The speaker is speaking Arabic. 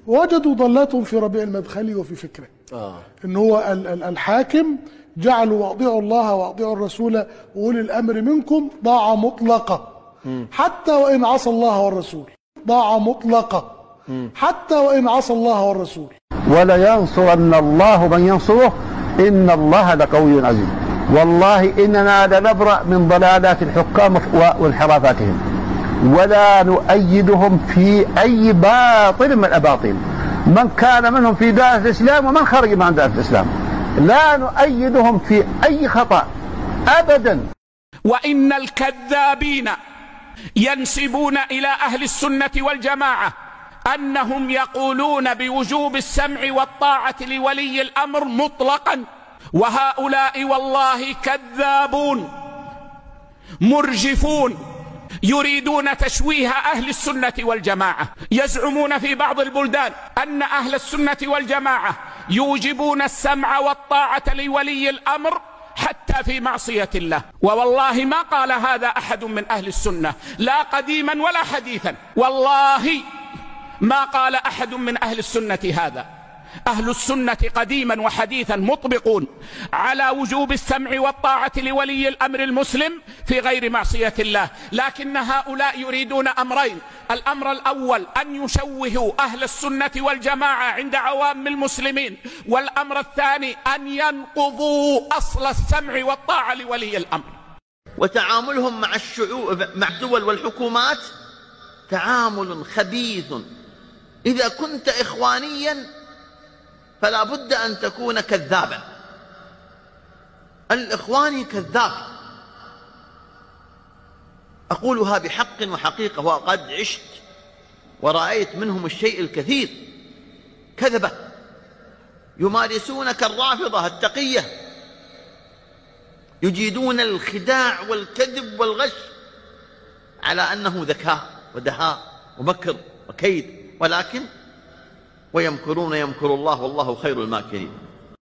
وجدوا ضلاتهم في ربيع المدخلي وفي فكره. ان هو الحاكم جعلوا واطيعوا الله واطيعوا الرسول واولي الامر منكم طاعه مطلقه حتى وان عصى الله والرسول. طاعه مطلقه حتى وان عصى الله والرسول. ولينصرن الله من ينصره ان الله لقوي عزيز. والله اننا لنبرأ من ضلالات الحكام وانحرافاتهم، ولا نؤيدهم في اي باطل من الاباطيل، من كان منهم في دائرة الاسلام ومن خرج من دائرة الاسلام، لا نؤيدهم في اي خطأ ابدا. وان الكذابين ينسبون الى اهل السنة والجماعة انهم يقولون بوجوب السمع والطاعة لولي الامر مطلقا، وهؤلاء والله كذابون مرجفون يريدون تشويه أهل السنة والجماعة. يزعمون في بعض البلدان أن أهل السنة والجماعة يوجبون السمع والطاعة لولي الأمر حتى في معصية الله، ووالله ما قال هذا أحد من أهل السنة لا قديما ولا حديثا، والله ما قال أحد من أهل السنة هذا. أهل السنة قديما وحديثا مطبقون على وجوب السمع والطاعة لولي الأمر المسلم في غير معصية الله، لكن هؤلاء يريدون أمرين: الأمر الأول أن يشوهوا أهل السنة والجماعة عند عوام المسلمين، والأمر الثاني أن ينقضوا أصل السمع والطاعة لولي الأمر. وتعاملهم مع الشعوب مع الدول والحكومات تعامل خبيث. إذا كنت إخوانيا فلا بد أن تكون كذابا. الإخواني كذاب، أقولها بحق وحقيقة، وقد عشت ورأيت منهم الشيء الكثير. كذبة يمارسون كالرافضة التقية، يجيدون الخداع والكذب والغش على أنه ذكاء ودهاء ومكر وكيد، ولكن ويمكرون يمكر الله والله خير الماكرين.